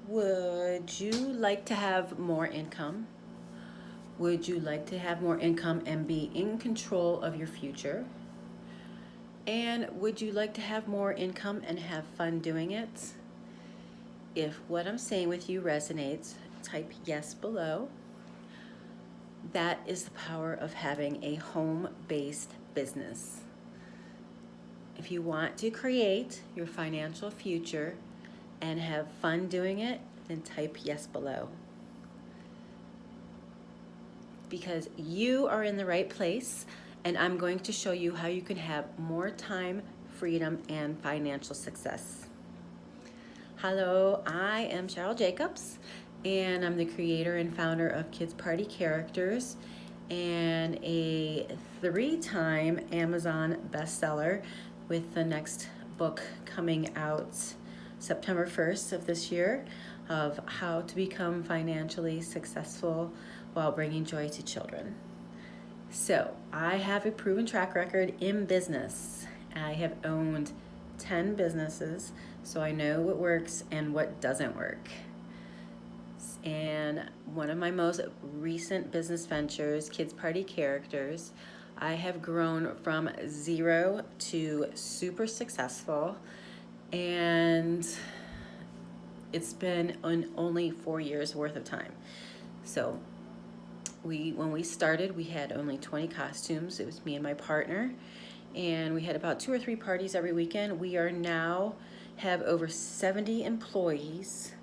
Would you like to have more income? Would you like to have more income and be in control of your future? And would you like to have more income and have fun doing it? If what I'm saying with you resonates, type yes below. That is the power of having a home-based business. If you want to create your financial future and have fun doing it, then type yes below. Because you are in the right place, and I'm going to show you how you can have more time, freedom, and financial success. Hello, I am Sheryl Jacobs, and I'm the creator and founder of Kids Party Characters and a 3-time Amazon bestseller, with the next book coming out September 1st of this year, of how to become financially successful while bringing joy to children. So I have a proven track record in business. I have owned 10 businesses, so I know what works and what doesn't work. And one of my most recent business ventures, Kids Party Characters, I have grown from 0 to super successful, and it's been only 4 years worth of time. So when we started, we had only 20 costumes. It was me and my partner, and we had about 2 or 3 parties every weekend. We are now have over 70 employees,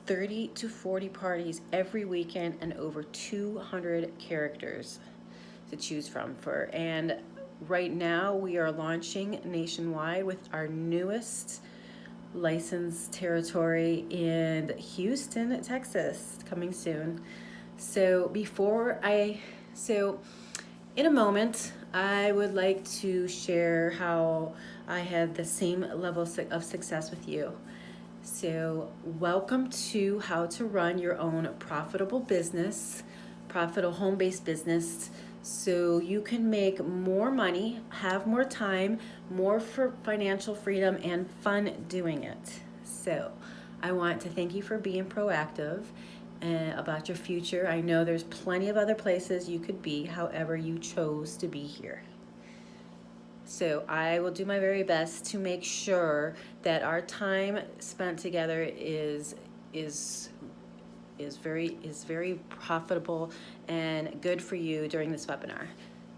30 to 40 parties every weekend, and over 200 characters to choose from. And right now we are launching nationwide with our newest licensed territory in Houston, Texas, coming soon. So in a moment, I would like to share how I had the same level of success with you. So welcome to how to run your own profitable business, profitable home-based business, so you can make more money, have more time, more for financial freedom, and fun doing it. So I want to thank you for being proactive about your future. I know there's plenty of other places you could be, however you chose to be here. So I will do my very best to make sure that our time spent together is very profitable and good for you during this webinar.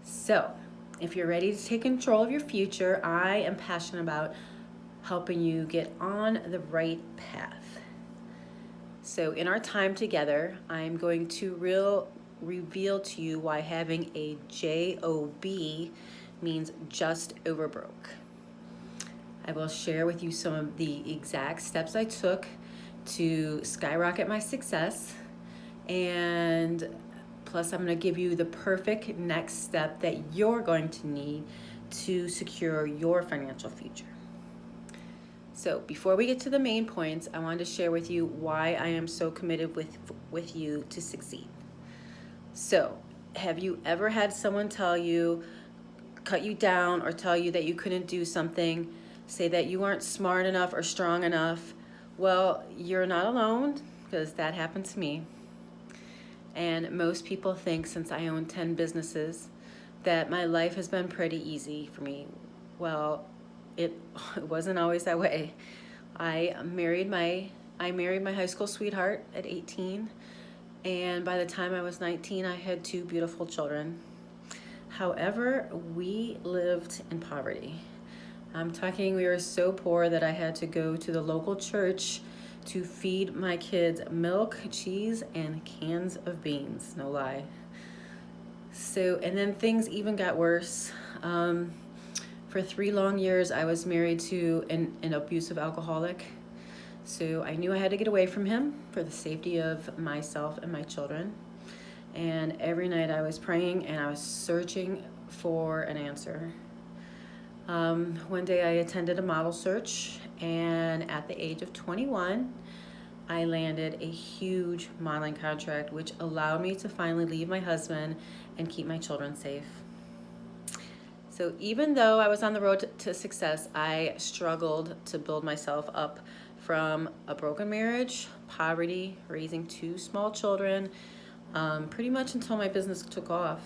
So if you're ready to take control of your future, I am passionate about helping you get on the right path. So in our time together, I'm going to reveal to you why having a JOB means just over broke. I will share with you some of the exact steps I took to skyrocket my success, and plus I'm going to give you the perfect next step that you're going to need to secure your financial future. So before we get to the main points, I wanted to share with you why I am so committed with you to succeed. So have you ever had someone tell you, cut you down, or tell you that you couldn't do something, say that you weren't smart enough or strong enough? Well, you're not alone, because that happened to me. And most people think, since I own 10 businesses, that my life has been pretty easy for me. Well, it wasn't always that way. I married my high school sweetheart at 18, and by the time I was 19, I had 2 beautiful children. However, we lived in poverty. I'm talking, we were so poor that I had to go to the local church to feed my kids milk, cheese, and cans of beans, no lie. So, and then things even got worse. For 3 long years, I was married to an abusive alcoholic. So I knew I had to get away from him for the safety of myself and my children. And every night I was praying and I was searching for an answer. One day I attended a model search, and at the age of 21, I landed a huge modeling contract, which allowed me to finally leave my husband and keep my children safe. So even though I was on the road to success, I struggled to build myself up from a broken marriage, poverty, raising 2 small children, pretty much until my business took off.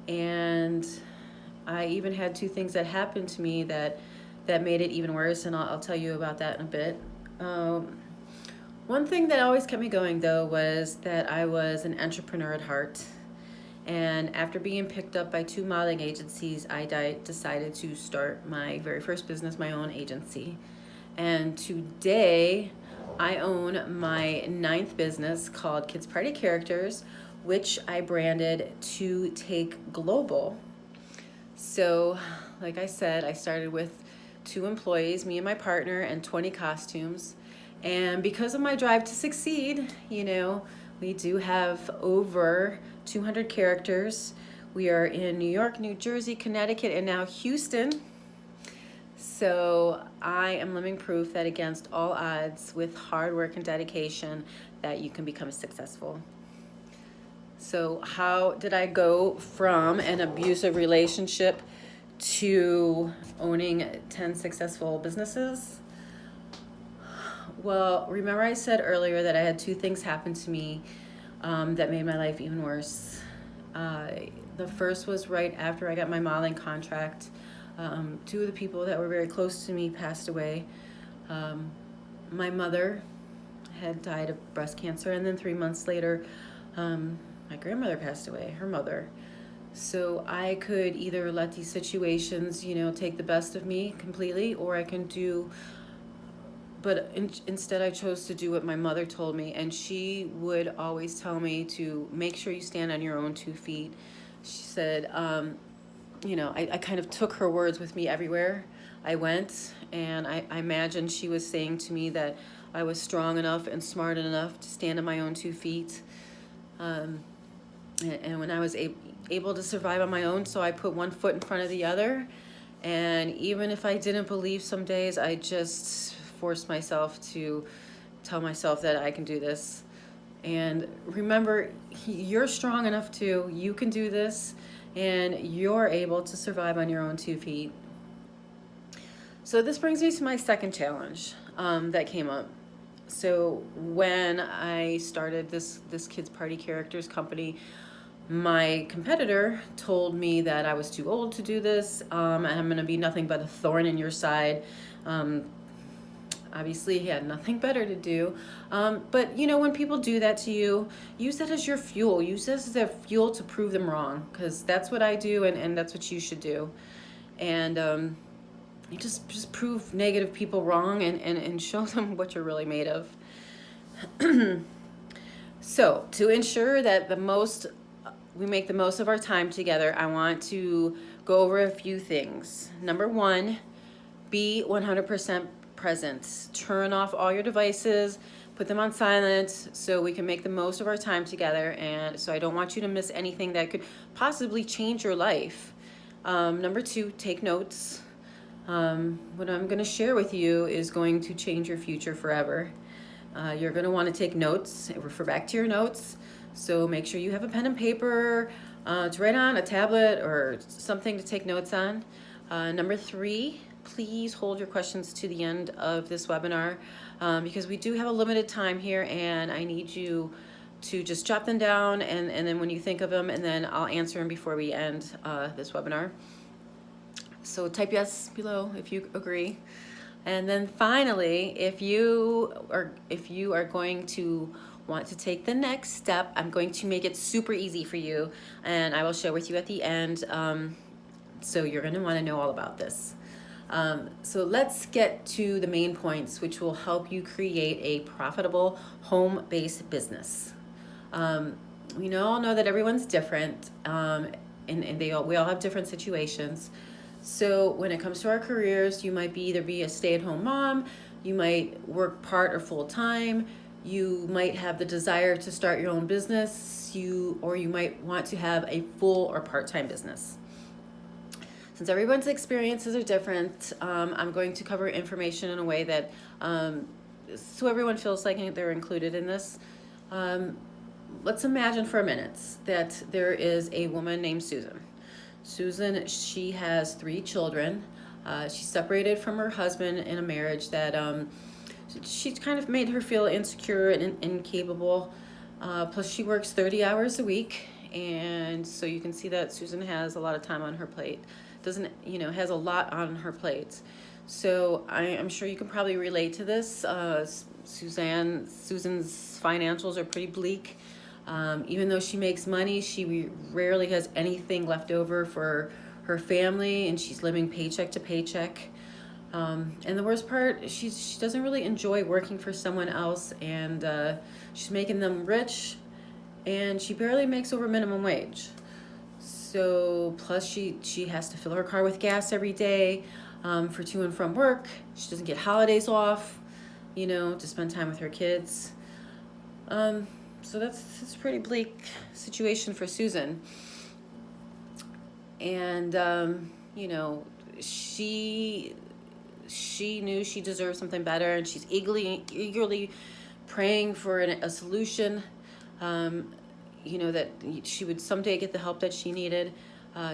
And I even had 2 things that happened to me that made it even worse, and I'll tell you about that in a bit. One thing that always kept me going, though, was that I was an entrepreneur at heart. And after being picked up by 2 modeling agencies, I decided to start my very first business, my own agency. And today, I own my 9th business called Kids Party Characters, which I branded to take global. So, like I said, I started with 2 employees, me and my partner, and 20 costumes. And because of my drive to succeed, we do have over 200 characters. We are in New York, New Jersey, Connecticut, and now Houston. So I am living proof that against all odds, with hard work and dedication, that you can become successful. So how did I go from an abusive relationship to owning 10 successful businesses? Well, remember I said earlier that I had 2 things happen to me that made my life even worse. The first was right after I got my modeling contract. 2 of the people that were very close to me passed away. My mother had died of breast cancer, and then 3 months later, my grandmother passed away, her mother. So I could either let these situations, take the best of me completely, or I can instead I chose to do what my mother told me, and she would always tell me to make sure you stand on your own 2 feet. She said, I kind of took her words with me everywhere I went, and I imagine she was saying to me that I was strong enough and smart enough to stand on my own 2 feet. And when I was able to survive on my own, so I put 1 foot in front of the other. And even if I didn't believe some days, I just forced myself to tell myself that I can do this. And remember, you're strong enough too. You can do this, and you're able to survive on your own 2 feet. So this brings me to my second challenge that came up. So when I started this Kids Party Characters company, my competitor told me that I was too old to do this, and I'm going to be nothing but a thorn in your side. Obviously, he had nothing better to do. But, when people do that to you, use that as your fuel. Use this as their fuel to prove them wrong, because that's what I do, and that's what you should do. And you just prove negative people wrong and show them what you're really made of. So, to ensure that we make the most of our time together, I want to go over a few things. Number 1, be 100% present. Turn off all your devices, put them on silent, so we can make the most of our time together. And so I don't want you to miss anything that could possibly change your life. Number 2, take notes. What I'm going to share with you is going to change your future forever. You're going to want to take notes, refer back to your notes. So make sure you have a pen and paper to write on, a tablet or something to take notes on. Number 3, please hold your questions to the end of this webinar because we do have a limited time here, and I need you to just jot them down, and then when you think of them, and then I'll answer them before we end this webinar. So type yes below if you agree. And then finally, if you are going to want to take the next step, I'm going to make it super easy for you, and I will share with you at the end. So you're going to want to know all about this. So let's get to the main points, which will help you create a profitable home-based business. We all know that everyone's different, and we all have different situations. So when it comes to our careers, you might either be a stay-at-home mom, you might work part or full-time, you might have the desire to start your own business, or you might want to have a full or part-time business. Since everyone's experiences are different, I'm going to cover information in a way that so everyone feels like they're included in this. Let's imagine for a minute that there is a woman named Susan. Susan, she has 3 children. She's separated from her husband in a marriage that She kind of made her feel insecure and incapable. Plus, she works 30 hours a week, and so you can see that Susan has a lot of time on her plate. Doesn't, has a lot on her plate. So I'm sure you can probably relate to this. Susan's financials are pretty bleak. Even though she makes money, she rarely has anything left over for her family, and she's living paycheck to paycheck. And the worst part, she doesn't really enjoy working for someone else, and she's making them rich, and she barely makes over minimum wage. So plus she has to fill her car with gas every day for to and from work. She doesn't get holidays off, to spend time with her kids. So it's a pretty bleak situation for Susan. And she knew she deserved something better, and she's eagerly praying for a solution, that she would someday get the help that she needed.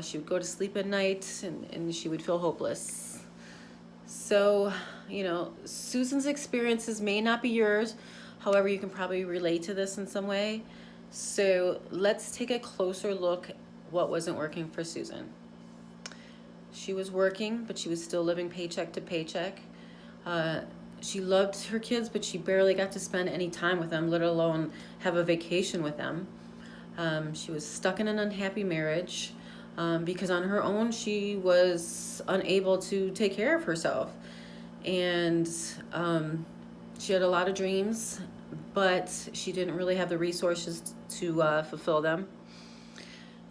She would go to sleep at night, and she would feel hopeless. So, Susan's experiences may not be yours. However, you can probably relate to this in some way. So let's take a closer look at what wasn't working for Susan. She was working, but she was still living paycheck to paycheck. She loved her kids, but she barely got to spend any time with them, let alone have a vacation with them. She was stuck in an unhappy marriage because on her own, she was unable to take care of herself. And she had a lot of dreams, but she didn't really have the resources to fulfill them.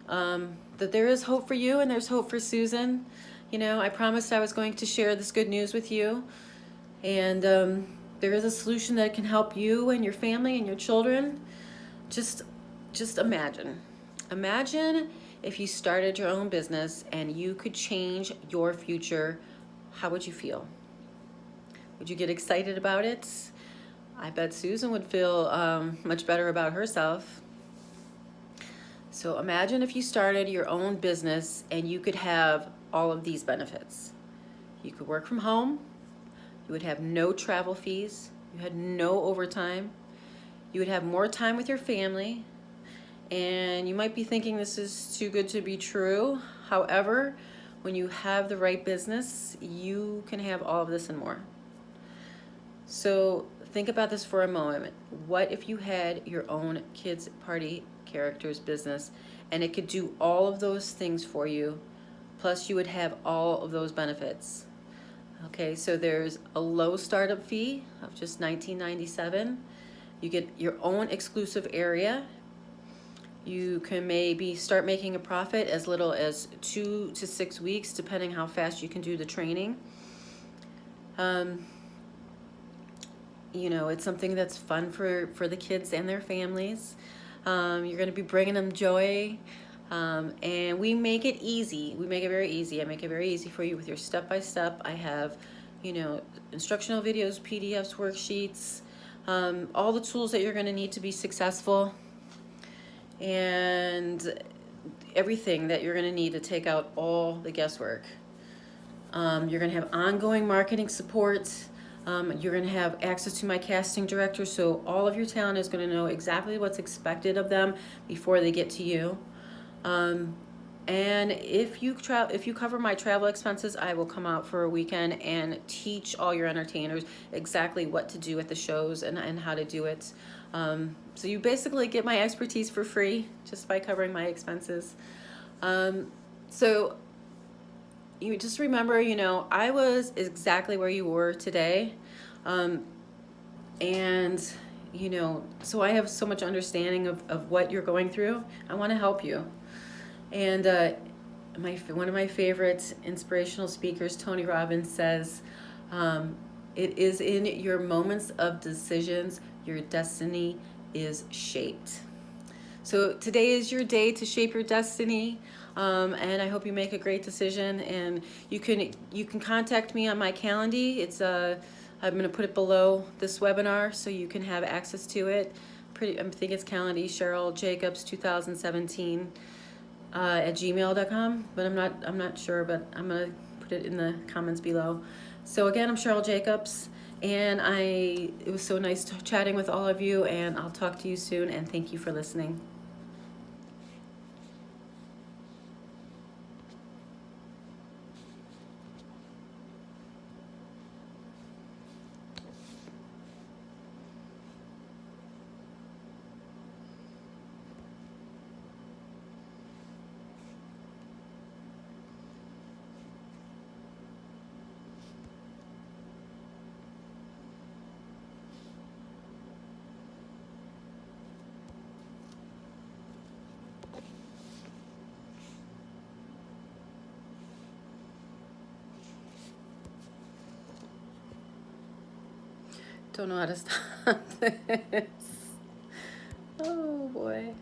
That there is hope for you, and there's hope for Susan. I promised I was going to share this good news with you, and there is a solution that can help you and your family and your children. Just imagine if you started your own business and you could change your future. How would you feel? Would you get excited about it? I bet Susan would feel much better about herself. So imagine if you started your own business and you could have all of these benefits. You could work from home. You would have no travel fees. You had no overtime. You would have more time with your family. And you might be thinking this is too good to be true. However, when you have the right business, you can have all of this and more. So think about this for a moment. What if you had your own kids' party characters business, and it could do all of those things for you, plus you would have all of those benefits? Okay, so there's a low startup fee of just $19.97. You get your own exclusive area. You can maybe start making a profit as little as 2 to 6 weeks, depending how fast you can do the training. It's something that's fun for the kids and their families. You're going to be bringing them joy. And we make it easy. We make it very easy. I make it very easy for you with your step-by-step. I have, instructional videos, PDFs, worksheets, all the tools that you're going to need to be successful, and everything that you're going to need to take out all the guesswork. You're going to have ongoing marketing support. You're going to have access to my casting director, so all of your talent is going to know exactly what's expected of them before they get to you. And if you cover my travel expenses, I will come out for a weekend and teach all your entertainers exactly what to do at the shows and how to do it. So you basically get my expertise for free just by covering my expenses. So you just remember, I was exactly where you were today. And, so I have so much understanding of what you're going through. I want to help you. And one of my favorite inspirational speakers, Tony Robbins, says, it is in your moments of decisions your destiny is shaped. So today is your day to shape your destiny, and I hope you make a great decision. And you can contact me on my Calendly. I'm going to put it below this webinar so you can have access to it. I think it's Calendly, Sheryl Jacobs 2017 at gmail.com, but I'm not sure, but I'm going to put it in the comments below. So again, I'm Sheryl Jacobs, And it was so nice chatting with all of you, and I'll talk to you soon, and thank you for listening. Don't know how to stop this. Oh boy.